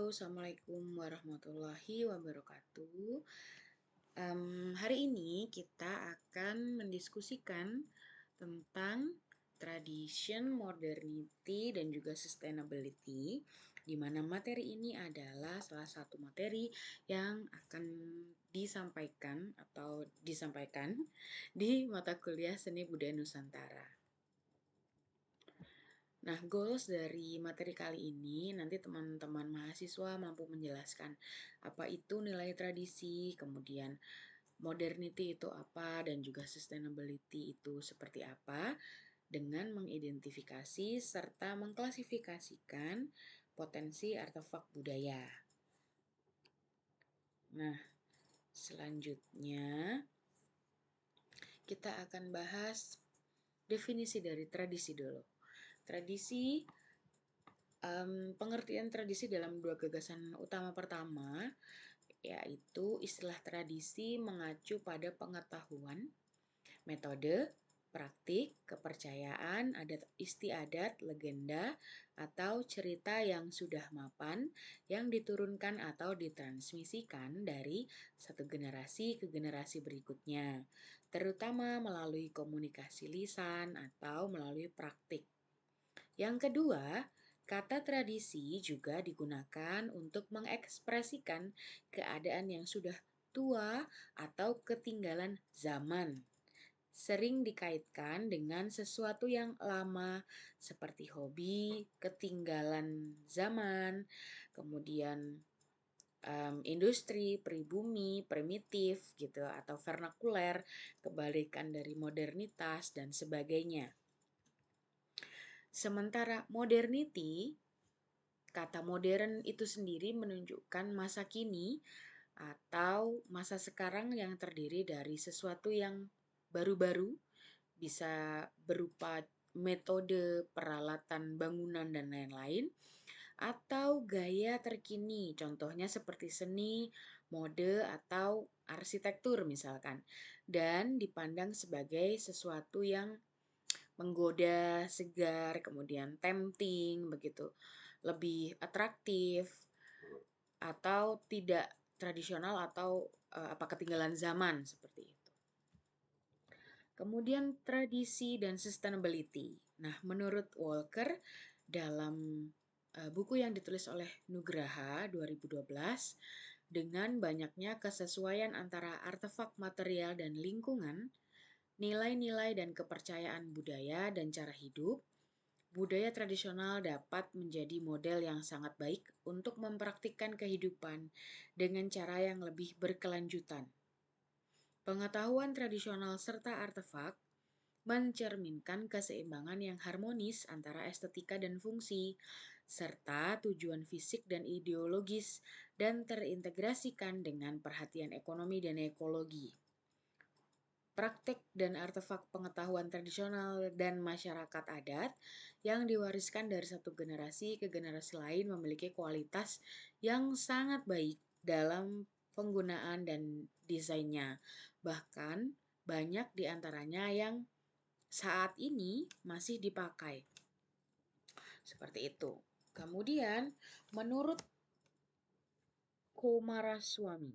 Halo, Assalamualaikum warahmatullahi wabarakatuh. Hari ini kita akan mendiskusikan tentang tradition, modernity, dan juga sustainability, di mana materi ini adalah salah satu materi yang akan disampaikan di mata kuliah Seni Budaya Nusantara. Nah, goals dari materi kali ini nanti teman-teman mahasiswa mampu menjelaskan apa itu nilai tradisi, kemudian modernity itu apa, dan juga sustainability itu seperti apa, dengan mengidentifikasi serta mengklasifikasikan potensi artefak budaya. Nah, selanjutnya kita akan bahas definisi dari tradisi dulu. Tradisi Pengertian tradisi dalam dua gagasan utama pertama, yaitu istilah tradisi mengacu pada pengetahuan, metode, praktik, kepercayaan, adat istiadat, legenda, atau cerita yang sudah mapan yang diturunkan atau ditransmisikan dari satu generasi ke generasi berikutnya, terutama melalui komunikasi lisan atau melalui praktik. Yang kedua, kata tradisi juga digunakan untuk mengekspresikan keadaan yang sudah tua atau ketinggalan zaman. Sering dikaitkan dengan sesuatu yang lama seperti hobi, ketinggalan zaman, kemudian industri, pribumi, primitif gitu atau vernakuler, kebalikan dari modernitas dan sebagainya. Sementara modernity, kata modern itu sendiri menunjukkan masa kini atau masa sekarang yang terdiri dari sesuatu yang baru-baru, bisa berupa metode, peralatan, bangunan, dan lain-lain, atau gaya terkini, contohnya seperti seni, mode, atau arsitektur misalkan, dan dipandang sebagai sesuatu yang menggoda, segar, kemudian tempting begitu, lebih atraktif atau tidak tradisional atau ketinggalan zaman seperti itu. Kemudian tradisi dan sustainability. Nah, menurut Walker dalam buku yang ditulis oleh Nugraha 2012, dengan banyaknya kesesuaian antara artefak material dan lingkungan, nilai-nilai dan kepercayaan budaya dan cara hidup, budaya tradisional dapat menjadi model yang sangat baik untuk mempraktikkan kehidupan dengan cara yang lebih berkelanjutan. Pengetahuan tradisional serta artefak mencerminkan keseimbangan yang harmonis antara estetika dan fungsi, serta tujuan fisik dan ideologis, dan terintegrasikan dengan perhatian ekonomi dan ekologi. Praktik dan artefak pengetahuan tradisional dan masyarakat adat yang diwariskan dari satu generasi ke generasi lain memiliki kualitas yang sangat baik dalam penggunaan dan desainnya. Bahkan banyak di antaranya yang saat ini masih dipakai. Seperti itu. Kemudian menurut Coomaraswamy,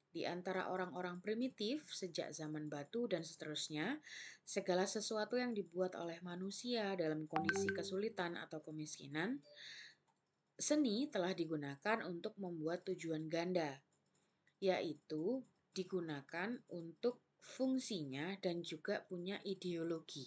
di antara orang-orang primitif sejak zaman batu dan seterusnya, segala sesuatu yang dibuat oleh manusia dalam kondisi kesulitan atau kemiskinan, seni telah digunakan untuk membuat tujuan ganda, yaitu digunakan untuk fungsinya dan juga punya ideologi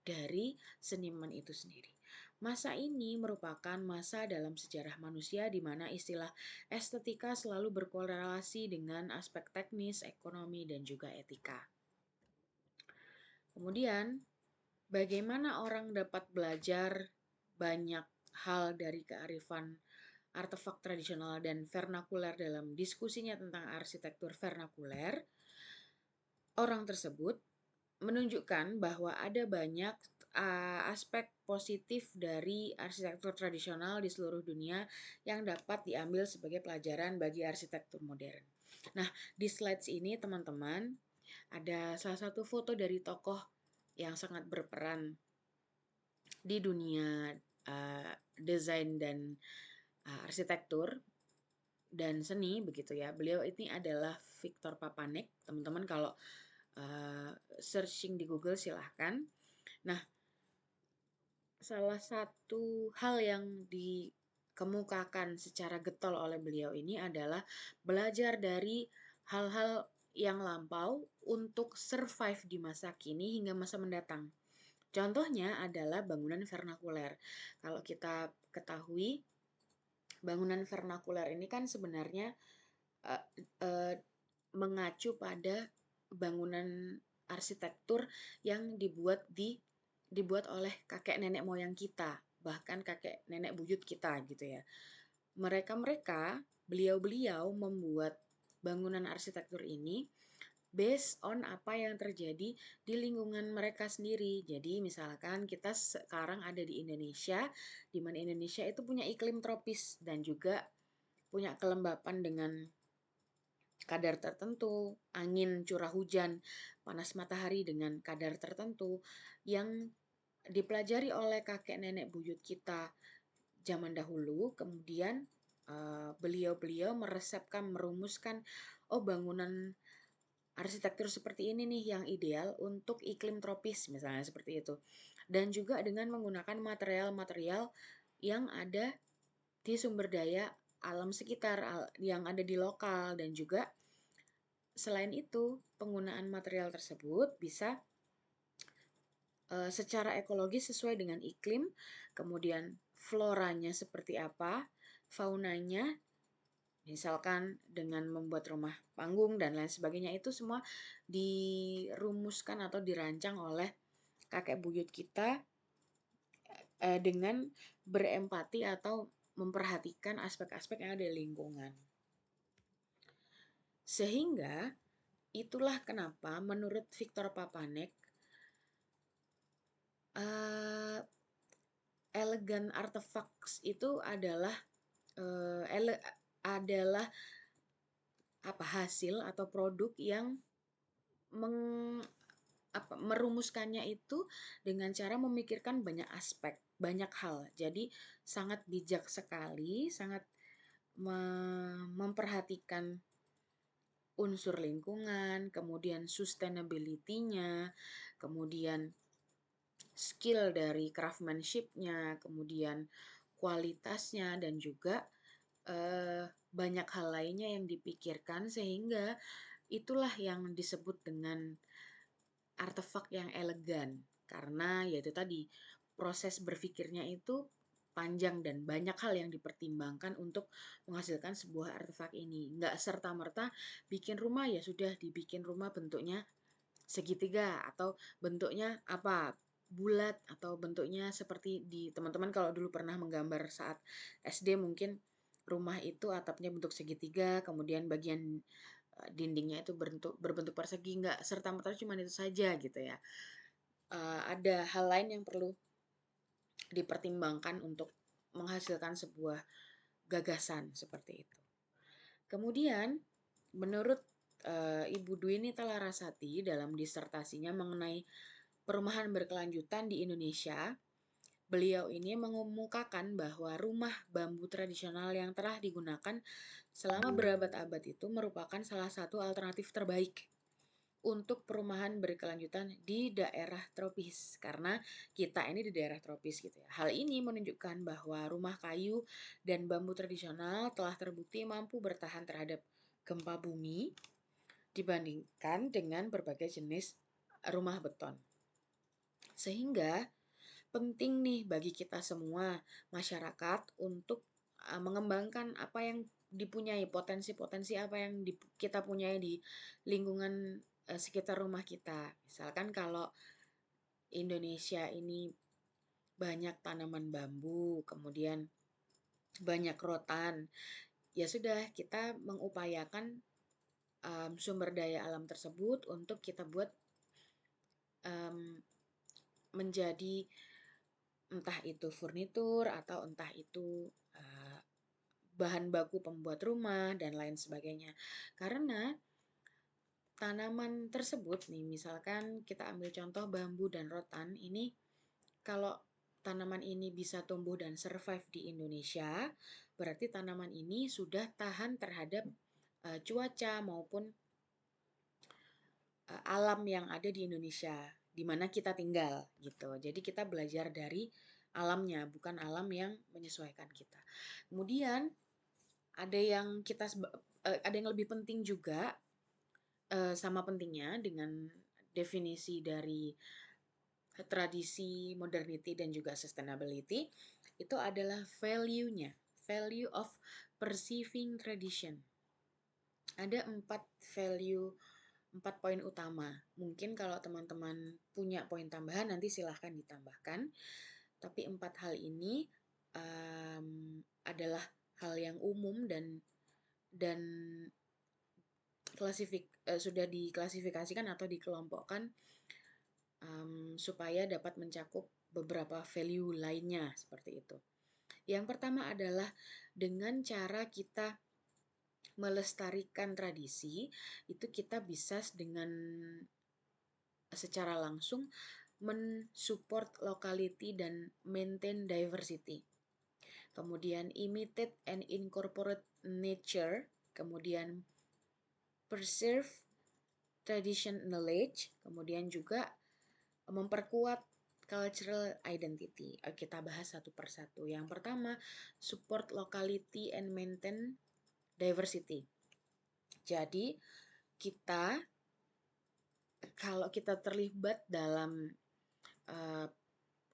dari seniman itu sendiri. Masa ini merupakan masa dalam sejarah manusia di mana istilah estetika selalu berkorelasi dengan aspek teknis, ekonomi, dan juga etika. Kemudian, bagaimana orang dapat belajar banyak hal dari kearifan artefak tradisional dan vernakuler dalam diskusinya tentang arsitektur vernakuler? Orang tersebut menunjukkan bahwa ada banyak aspek positif dari arsitektur tradisional di seluruh dunia yang dapat diambil sebagai pelajaran bagi arsitektur modern. Nah, di slides ini teman-teman ada salah satu foto dari tokoh yang sangat berperan di dunia desain dan arsitektur, dan seni begitu ya. Beliau ini adalah Victor Papanek. Teman-teman kalau searching di Google silahkan. Nah, salah satu hal yang dikemukakan secara getol oleh beliau ini adalah belajar dari hal-hal yang lampau untuk survive di masa kini hingga masa mendatang. Contohnya adalah bangunan vernakuler. Kalau kita ketahui, bangunan vernakuler ini kan sebenarnya uh, uh, mengacu pada bangunan arsitektur yang dibuat oleh kakek nenek moyang kita, bahkan kakek nenek buyut kita gitu ya. Beliau-beliau membuat bangunan arsitektur ini based on apa yang terjadi di lingkungan mereka sendiri. Jadi misalkan kita sekarang ada di Indonesia, di mana Indonesia itu punya iklim tropis dan juga punya kelembapan dengan kadar tertentu, angin, curah hujan, panas matahari dengan kadar tertentu yang dipelajari oleh kakek nenek buyut kita zaman dahulu. Kemudian beliau-beliau meresepkan, merumuskan, oh bangunan arsitektur seperti ini nih yang ideal untuk iklim tropis misalnya seperti itu. Dan juga dengan menggunakan material-material yang ada di sumber daya alam sekitar yang ada di lokal, dan juga selain itu penggunaan material tersebut bisa secara ekologis sesuai dengan iklim, kemudian floranya seperti apa, faunanya, misalkan dengan membuat rumah panggung dan lain sebagainya, itu semua dirumuskan atau dirancang oleh kakek buyut kita dengan berempati atau memperhatikan aspek-aspek yang ada di lingkungan. Sehingga itulah kenapa menurut Victor Papanek elegan artifacts itu adalah adalah hasil atau produk yang merumuskannya itu dengan cara memikirkan banyak aspek, banyak hal. Jadi sangat bijak sekali, sangat memperhatikan unsur lingkungan, kemudian sustainability-nya, kemudian skill dari craftsmanship-nya, kemudian kualitasnya, dan juga banyak hal lainnya yang dipikirkan, sehingga itulah yang disebut dengan artefak yang elegan. Karena yaitu tadi, proses berpikirnya itu panjang dan banyak hal yang dipertimbangkan untuk menghasilkan sebuah artefak ini. Nggak serta-merta bikin rumah ya sudah dibikin rumah bentuknya segitiga atau bentuknya apa, bulat, atau bentuknya seperti di teman-teman kalau dulu pernah menggambar saat SD, mungkin rumah itu atapnya bentuk segitiga, kemudian bagian dindingnya itu berbentuk persegi. Nggak serta-merta cuma itu saja gitu ya. Ada hal lain yang perlu dipertimbangkan untuk menghasilkan sebuah gagasan seperti itu. Kemudian menurut Ibu Dwini Talarasati dalam disertasinya mengenai perumahan berkelanjutan di Indonesia, beliau ini mengemukakan bahwa rumah bambu tradisional yang telah digunakan selama berabad-abad itu merupakan salah satu alternatif terbaik untuk perumahan berkelanjutan di daerah tropis, karena kita ini di daerah tropis gitu ya. Hal ini menunjukkan bahwa rumah kayu dan bambu tradisional telah terbukti mampu bertahan terhadap gempa bumi dibandingkan dengan berbagai jenis rumah beton. Sehingga penting nih bagi kita semua masyarakat untuk mengembangkan apa yang dipunyai, potensi-potensi apa yang kita punyai di lingkungan sekitar rumah kita. Misalkan kalau Indonesia ini banyak tanaman bambu, kemudian banyak rotan, ya sudah kita mengupayakan sumber daya alam tersebut untuk kita buat menjadi entah itu furnitur atau entah itu bahan baku pembuat rumah dan lain sebagainya. Karena tanaman tersebut nih, misalkan kita ambil contoh bambu dan rotan ini, kalau tanaman ini bisa tumbuh dan survive di Indonesia, berarti tanaman ini sudah tahan terhadap cuaca maupun alam yang ada di Indonesia, di mana kita tinggal gitu. Jadi kita belajar dari alamnya, bukan alam yang menyesuaikan kita. Kemudian ada yang ada yang lebih penting juga, sama pentingnya dengan definisi dari tradisi, modernity, dan juga sustainability, itu adalah value-nya, value of perceiving tradition. Ada 4 poin utama. Mungkin kalau teman-teman punya poin tambahan nanti silahkan ditambahkan. Tapi 4 hal ini adalah hal yang umum dan sudah diklasifikasikan atau dikelompokkan supaya dapat mencakup beberapa value lainnya seperti itu. Yang pertama adalah dengan cara kita melestarikan tradisi, itu kita bisa dengan secara langsung mensupport locality dan maintain diversity. Kemudian imitate and incorporate nature, kemudian preserve tradition knowledge, kemudian juga memperkuat cultural identity. Kita bahas satu persatu. Yang pertama, support locality and maintain diversity. Jadi, kalau kita terlibat dalam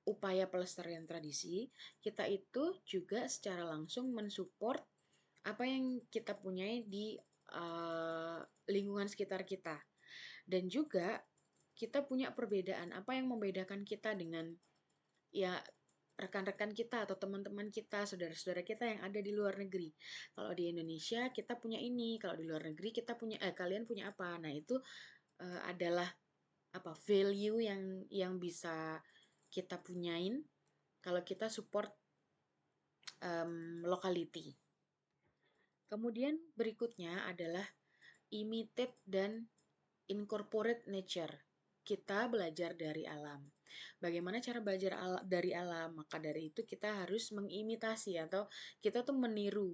upaya pelestarian tradisi, kita itu juga secara langsung mensupport apa yang kita punyai di lingkungan sekitar kita. Dan juga kita punya perbedaan, apa yang membedakan kita dengan ya rekan-rekan kita atau teman-teman kita, saudara-saudara kita yang ada di luar negeri. Kalau di Indonesia kita punya ini, kalau di luar negeri kalian punya apa. Nah, itu adalah value yang bisa kita punyain kalau kita support locality. Kemudian berikutnya adalah imitate dan incorporate nature. Kita belajar dari alam. Bagaimana cara belajar dari alam? Maka dari itu kita harus mengimitasi atau kita tuh meniru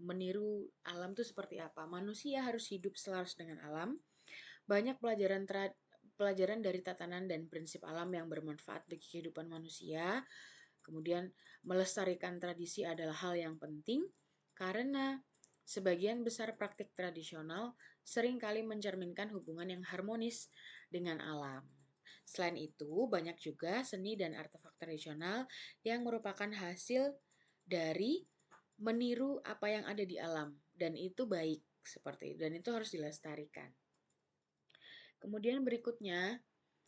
alam tuh seperti apa. Manusia harus hidup selaras dengan alam. Banyak pelajaran dari tatanan dan prinsip alam yang bermanfaat bagi kehidupan manusia. Kemudian melestarikan tradisi adalah hal yang penting karena sebagian besar praktik tradisional seringkali mencerminkan hubungan yang harmonis dengan alam. Selain itu, banyak juga seni dan artefak tradisional yang merupakan hasil dari meniru apa yang ada di alam, dan itu baik dan itu harus dilestarikan. Kemudian berikutnya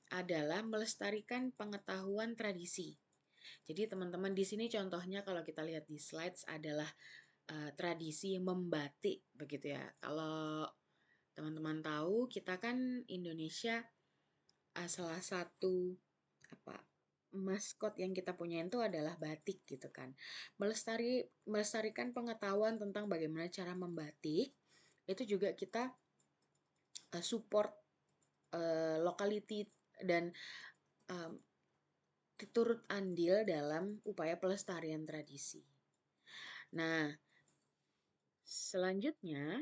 adalah melestarikan pengetahuan tradisi. Jadi teman-teman di sini contohnya kalau kita lihat di slides adalah tradisi membatik begitu ya. Kalau teman-teman tahu kita kan Indonesia salah satu maskot yang kita punya itu adalah batik gitu kan. Melestarikan pengetahuan tentang bagaimana cara membatik itu juga kita support locality dan turut andil dalam upaya pelestarian tradisi. Nah, selanjutnya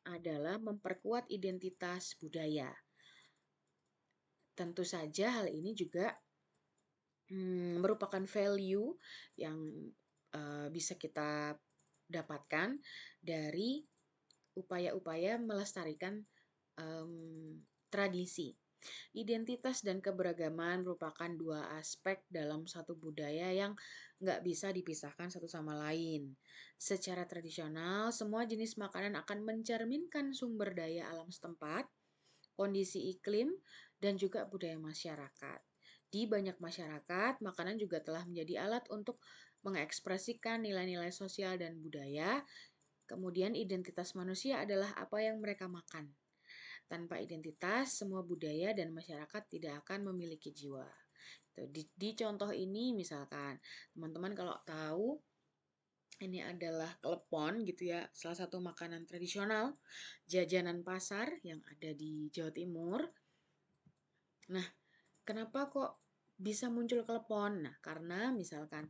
adalah memperkuat identitas budaya. Tentu saja hal ini juga merupakan value yang bisa kita dapatkan dari upaya-upaya melestarikan tradisi. Identitas dan keberagaman merupakan dua aspek dalam satu budaya yang nggak bisa dipisahkan satu sama lain. Secara tradisional, semua jenis makanan akan mencerminkan sumber daya alam setempat, kondisi iklim, dan juga budaya masyarakat. Di banyak masyarakat, makanan juga telah menjadi alat untuk mengekspresikan nilai-nilai sosial dan budaya. Kemudian identitas manusia adalah apa yang mereka makan. Tanpa identitas, semua budaya dan masyarakat tidak akan memiliki jiwa. Di contoh ini misalkan, teman-teman kalau tahu ini adalah klepon gitu ya, salah satu makanan tradisional jajanan pasar yang ada di Jawa Timur. Nah, kenapa kok bisa muncul klepon? Nah, karena misalkan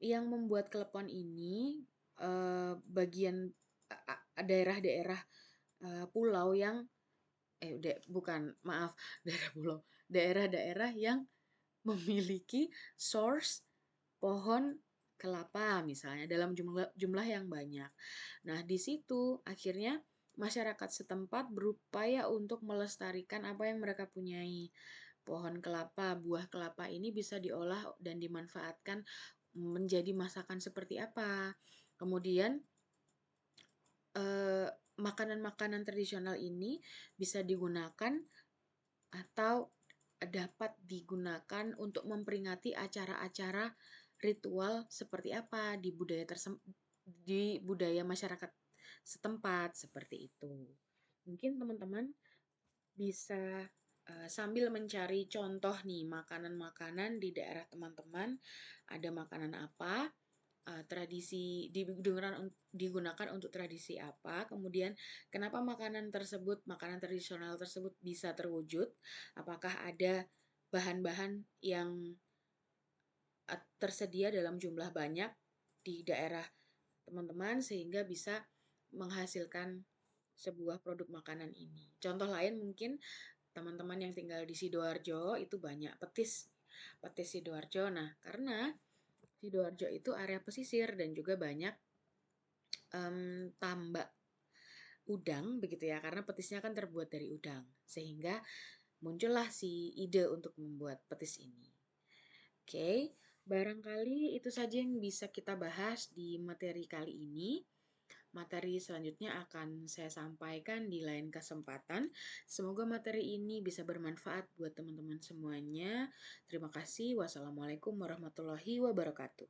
yang membuat klepon ini bagian daerah-daerah pulau yang bukan, maaf, daerah pulau, daerah-daerah yang memiliki source pohon kelapa misalnya dalam jumlah jumlah yang banyak. Nah, di situ akhirnya masyarakat setempat berupaya untuk melestarikan apa yang mereka punyai. Pohon kelapa, buah kelapa ini bisa diolah dan dimanfaatkan menjadi masakan seperti apa. Kemudian makanan-makanan tradisional ini bisa digunakan atau dapat digunakan untuk memperingati acara-acara ritual seperti apa di budaya masyarakat setempat seperti itu. Mungkin teman-teman bisa sambil mencari contoh nih makanan-makanan di daerah teman-teman, ada makanan apa, tradisi digunakan untuk tradisi apa, kemudian kenapa makanan tradisional tersebut bisa terwujud, apakah ada bahan-bahan yang tersedia dalam jumlah banyak di daerah teman-teman sehingga bisa menghasilkan sebuah produk makanan ini. Contoh lain mungkin teman-teman yang tinggal di Sidoarjo itu banyak petis Sidoarjo. Nah, karena Sidoarjo itu area pesisir dan juga banyak tambak udang begitu ya, karena petisnya kan terbuat dari udang. Sehingga muncullah si ide untuk membuat petis ini. Oke, barangkali itu saja yang bisa kita bahas di materi kali ini. Materi selanjutnya akan saya sampaikan di lain kesempatan. Semoga materi ini bisa bermanfaat buat teman-teman semuanya. Terima kasih. Wassalamualaikum warahmatullahi wabarakatuh.